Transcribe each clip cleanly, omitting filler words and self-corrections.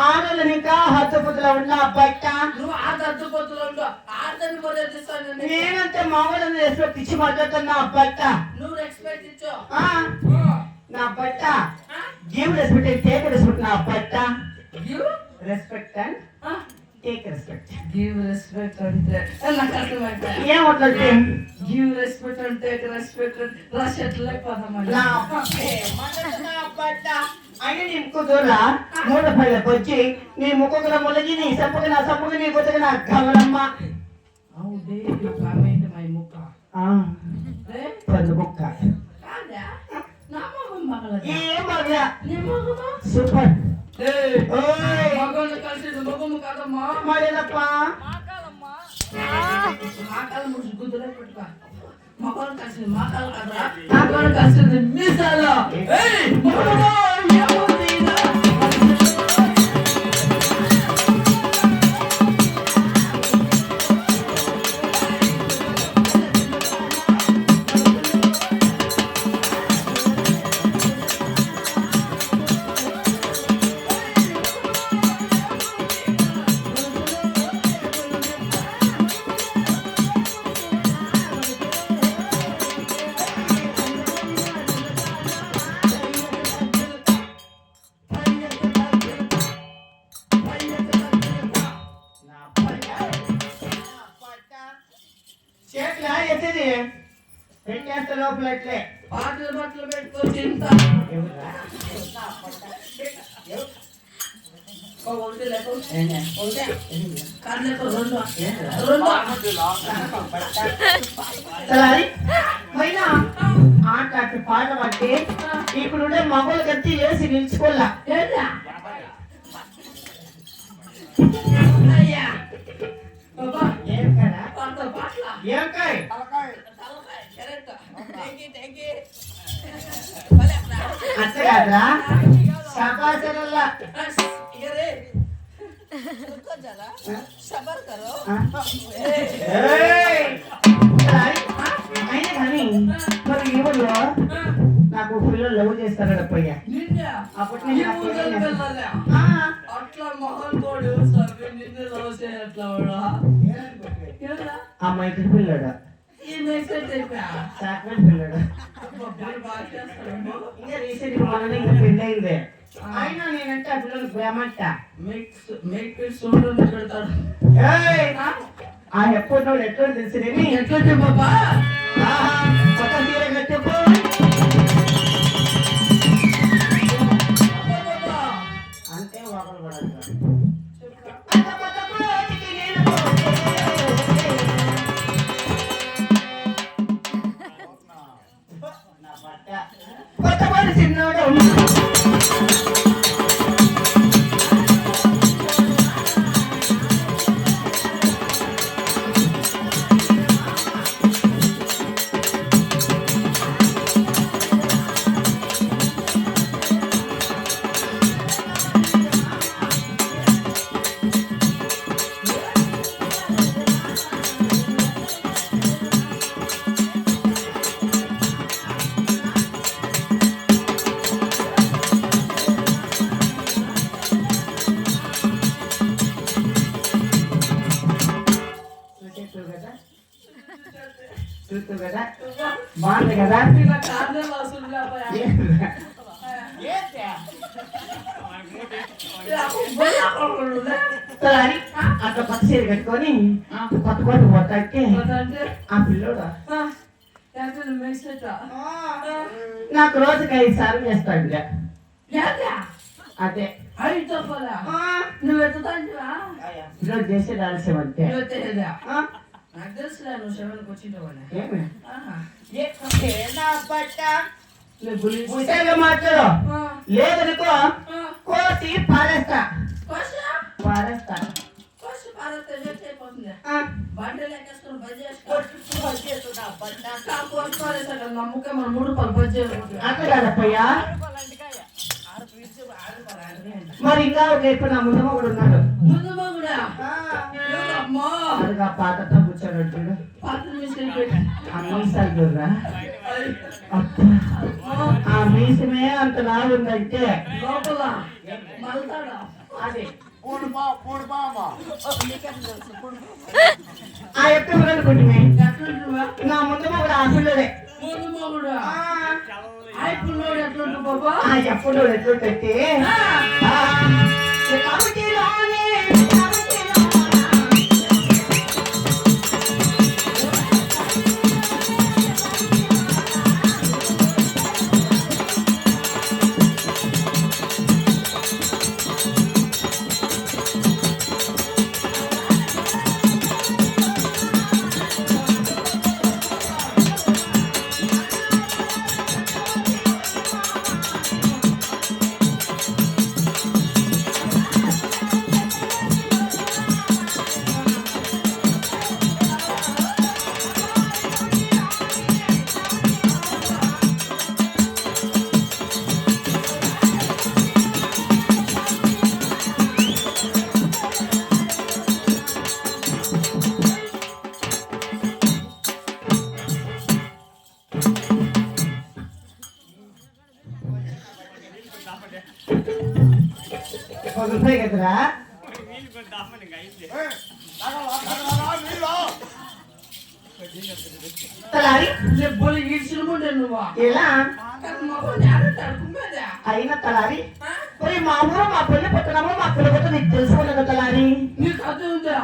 ఆడలని హద్దుపుతులో ఉన్న బట్ట నువ్వు ఆ హద్దుపుతులో ఉండు ఆడని నేనంటే మామూలు రెస్పెక్ట్ ఇచ్చి మాట్లాడుతున్నా బట్ట నువ్వు రెస్పెక్ట్ ఇచ్చో నా బట్ట గివ్ రెస్పెక్ట్ టేక్ రెస్పెక్ట్ నా బట్ట give respect and take respect give respect అంటే నాకు అర్థమైంది ఏమంటే give respect and take respect రాసేట్లే పదమా నా బట్ట అయినా నీ కుదూరా మూడు పళ్ళకి వచ్చి నీ ముక్కల ములగి నీ సంపక నా సంపక నీ కొత్తగా నా గమనమ్మ అవుదే కామెంట్ మై ముక్క పళ్ళు ముక్క ఏ మగ సూపర్ మగోళ్ళు కలిసి మగము కాదమ్మా మరేనప్ప మాకాల ముసి గుద్దులే పెట్టుకో మగోళ్ళు కలిసి మాకాల కాదరా మగోళ్ళు కలిసి మీసాలు పెట్టేస్త లోపల ఎట్లే బట్టలు పెట్టుకో చింత ఆట అట్టు పాట పట్టి ఇప్పుడుండే మగోళ్ళ కత్తి వేసి నిల్చుకోల్లా అచ్చగాద్రా శబాసనల్లా అయినా కానీ మరి ఈవులో నాకు పిల్లలు లవ్ చేస్తారడప్పయ్యా అప్పటి నుంచి అట్లా మొహం తోడు నిన్ను లవ్ చేయట్లా అమ్మాయికి పిల్లడు పిల్లడు ఇంకా రీసెంట్ మనని ఇంకా పెళ్ళయిందే అయినా నేనంటే ఆ పిల్లలు ప్రేమంట పెడతాడు ఆ ఎప్పుడు ఎట్లా తెలిసి ఎట్లా చెప్పబ్బా కొత్త తీర కట్టుకో అంతే వాపలు పడాలి కొత్త పని చిన్నోడు కదా బాగుంది కదా అట్లా పక్క చీర కట్టుకొని కొత్త కొత్త పోతాకే ఆ పిల్లోడు నాకు రోజుకి 5 సార్లు చేస్తాడు అదే నువ్వు ఈరోజు చేసేది ఆలస్యం అంటే నాకు తెలుసులే నువ్వు 7కి వచ్చింటావని మాట్లాడు లేదనుకో కోసి పారేస్తా పారేస్తా బండి లెక్కేసుకుని బజ్జేసుకున్నా నమ్మకం 3 రూపాయలు బజ్జే అక్కడ కాదప్పయ్యా మరి ఇంకా ఒక ఇప్పుడు నా ముందు ఒకడు ఉన్నాడు. ముందు కూడా అమ్మా అదిగా పాతతో కూర్చోడు చూడు. పాత మిషన్ పెట్టి ఆ మీసాలు చూడరా. ఆ మీసమే అంత లావు ఉందంటే లోపల మల్తాడా అదే పూడు ఆ ఎప్పుడు అనుకుంటున్నా ఎట్లుంటున్నా నా ముందు ఒకడు ఆ పిల్లడే. ముందు కూడా అయిపోయినోడు ఎట్లుంటు బాబా ఆ ఎప్పుడు ఎట్లుంటే కదరా తలారి బోలి ఈడ్చుకుంటే నువ్వా ఎలా అయినా తలారి మరి మా ఊరు మా పల్లె పట్టణము మా పిల్ల కొత్త నీకు తెలుసుకున్నా తలారి. నీకు అది ఉందా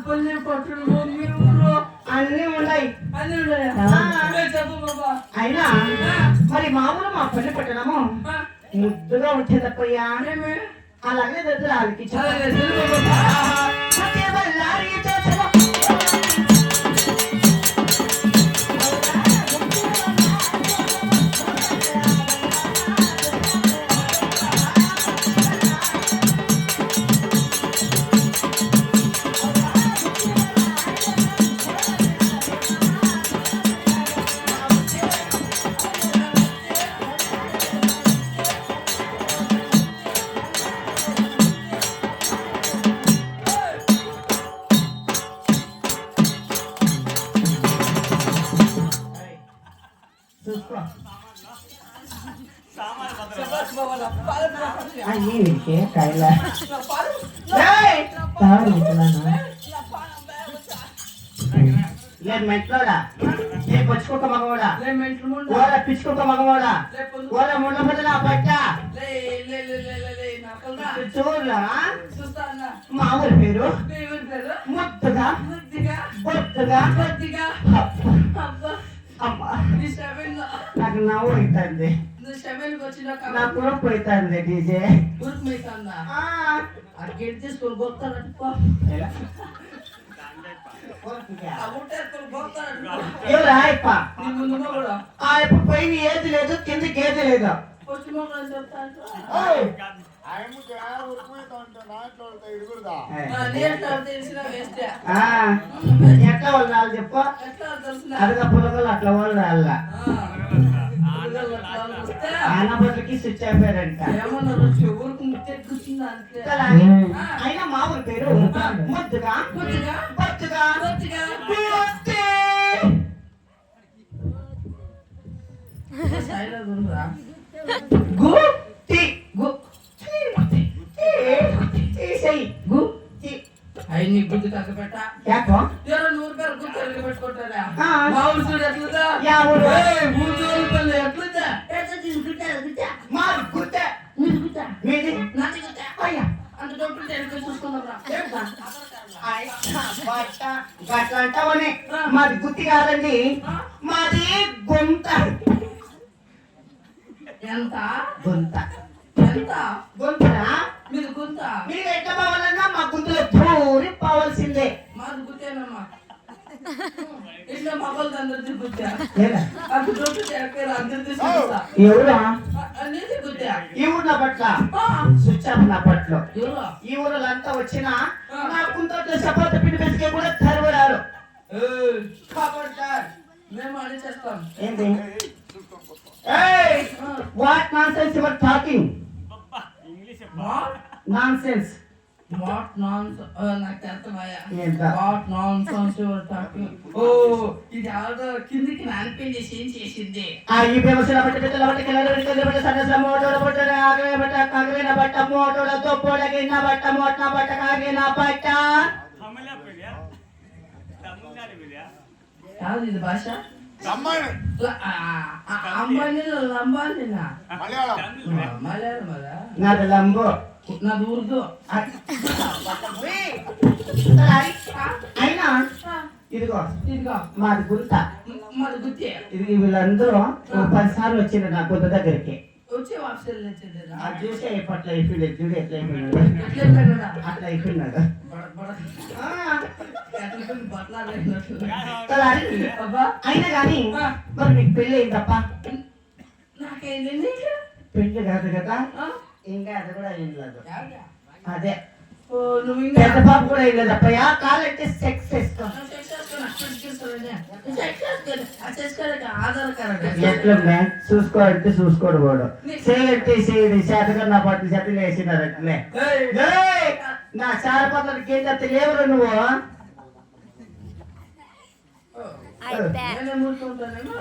పల్లె పట్టణము మీ ఊరు అన్నీ ఉన్నాయి. అన్నీ ఉన్నాయా చెప్పు బాబా అయినా మరి మా ఊరు మా పల్లె పట్టణము ముద్దుగా వచ్చేదప్పయ్యా. అలాగే దగ్గర ఆవికి మెట్లోడా ఏ పచ్చుకోక మగవాడా పిచ్చుకోక మగవాడా ఓల ముండ బదులు ఆ పట్ట చూడరా మా ఊరి పేరు ముద్దుగా బొత్తుగా అమ్మా నాకు నవ్వు అవుతుంది. నాకు ఉరుపు అవుతుంది డీజే తీసుకొని పోతాడు ఎవరు ఆయప్ప ఆయప్ప పైన ఏది లేదు కిందకి ఏది లేదు. ఎట్లా వాళ్ళు రాళ్ళు చెప్పు అదిగా పులగలు అట్లా వాళ్ళు రాళ్ళ ఆనబట్లకి స్విచ్ అయిపోయారంట. అయినా మా ఊరి పేరు ముద్దుగా బొత్తుగా నీ గుర్తు కాక పెట్ట నూరు పేరు గుర్తు పెట్టుకుంటారా మా ఊరు చూడు ఎట్లుందా ఎట్లుందా మా గుర్త మీది అంత డబ్బులు చూసుకుందాం గట్లా అంటావని మాది గుత్తి కాదండి, మాది గొంత. ఎంత గొంత ఎంత గొంతనా మీరు గుంత మీరు ఎట్లా పోవాలన్నా మా గుంతలో పూరి పోవాల్సిందే. మాది గుత్తేనమ్మా ఇట్లా మగలు అందరు తిరుగుతా ఎవరా అనేది గుత్తా ఈ ఊర్ల పట్ల స్విచ్ ఆఫ్ నా పట్ల ఈ ఊర్లంతా వచ్చినా నా గుంతలో చపాత పిండి పెసికే కూడా తరవడారు. మేము అడిగి చేస్తాం. ఏంటి what nonsense you are talking? Nonsense what nonsense నాకు అర్థమయ్యా ఏంట? వాట్ నాన్సెన్స్ యువర్ టాకింగ్ ఓ ఇది ఆల్దో కిందికి నానిపిండి సీన్ చేసింది ఈ వ్యవసాయ బట్ట బిడ్డల బట్ట కిలల బిడ్డల బట్ట సన్నస మోటోల బట్ట ఆగల బట్ట కాగన బట్ట మోటోల తోపోడ గిన్న బట్ట మోట్న బట్ట కాగన బట్ట కాదు ఇది భాష తమ్ముడు అంబానీలో లంబానీనా మలయాళం మలయాళం కదా నాది లంబో నాది ఉర్దూ అయినా ఇదిగో ఇదిగో మాది గుంత మాది గుత్తే ఇది వీళ్ళందరూ 10 సార్లు వచ్చిండ్రు నా గుంత దగ్గరికి వచ్చే వాప్సలు వచ్చేదేనా అది చూసి ఎప్పట్లో అయిపోయింది చూడు ఎట్లా అయిపోయినాడు ఎట్లా అయిపోయినాడా? అట్లా అయిపోయినాడు బడ- బడ. ఆ, ఎట్లా పోయి బట్టలాడలేనట్లు. కదా? అబ్బా అయినా కానీ మరి నీకు పెళ్ళి అయిందప్ప నాకేంటి నీకు? పెళ్లి కాదు కదా ఆ? ఇంకా అది కూడా ఏం లేదు ఎవరా? అదే ఓ, నువ్వు ఇంకా పెద్ద పాప కూడా ఏం లేదు అప్పయ్య కాలంటే సెక్స్ చేసుకో ఆధార్ కార్డు ఎట్లుండే చూసుకోవాలంటే చూసుకోడు వాడు చేయంటే చేయడు చేతగా నా పట్టు చేతులు వేసినారు అట్లే ఏయ్! నా చారపత్రానికి ఏం చెప్తే లేవరు నువ్వు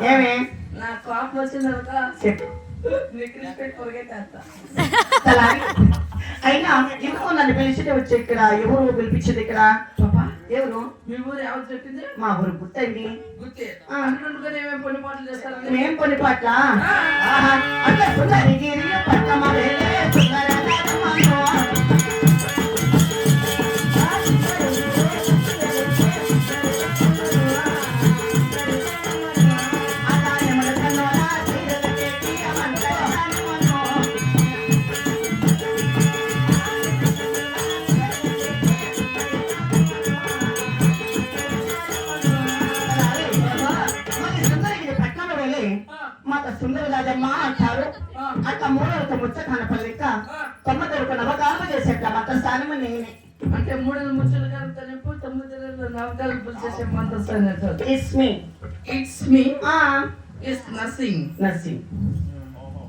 ఏమి నా కోపం వచ్చిందనుక చెప్పు నీకు రెస్పెక్ట్ పొరగైతే తలారి. అయినా ఎందుకు నన్ను పిలిచితే వచ్చి ఇక్కడ ఎవరు పిలిపించింది ఇక్కడ పాపా ఎవరు మీ ఊరు ఎవరు చెప్పింది మా ఊరు గుర్తండి గుర్తే ఆ. అందుకని ఏమేమి పని పాటలు చేస్తారని మేం కొన్ని పట్ల అంటే సుందరికి పట్ల మా వేలే సుందరగానమానో. మాకు సుందర రాజమ్మ అంటారు అట్లా మూడవత ముచ్చ కనపల్లిక తొమ్మిది నవగామ చేసేట్ల మత స్థానము నేనే అంటే 3 ముచ్చలు కలుపుతాను 9 నవకాలు చేసే మంత్రం ఇట్స్ మీ ఇట్స్ మీ ఆ ఇట్స్ నథింగ్ నర్సింగ్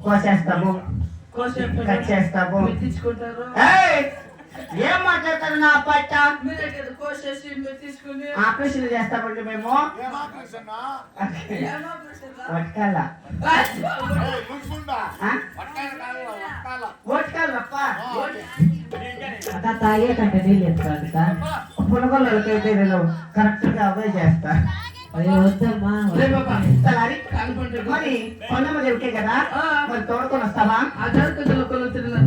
కోసేస్తాము కట్ చేస్తాము మెత్తించుకుంటారు ఏయ్! ఏం మాట్లాడతారు నా పట్ట మీరే కదా కోసేసి మెత్తించుకుని ఆపరేషన్ చేస్తామండి మేము ఏమాకృష్ణ ఏమో ప్రశ్న వట్కాల చూసుకుంటా ఆ? పట్టాల కాదు పట్టాల వట్కాల రప్ప అక్క తాగే కంటే నీళ్ళు ఎత్తుకోవాలి పునగొల్లకైతే నేను కరెక్ట్ గా అవే చేస్తా అయ్యో వద్దమ్మా లే బాబా తలారి కానుకుంటే మరి కొండమ్మ దేవుకే కదా ఆ. మరి తోడుకొని వస్తావా ఆధార్ కార్డులో కొలుతున్న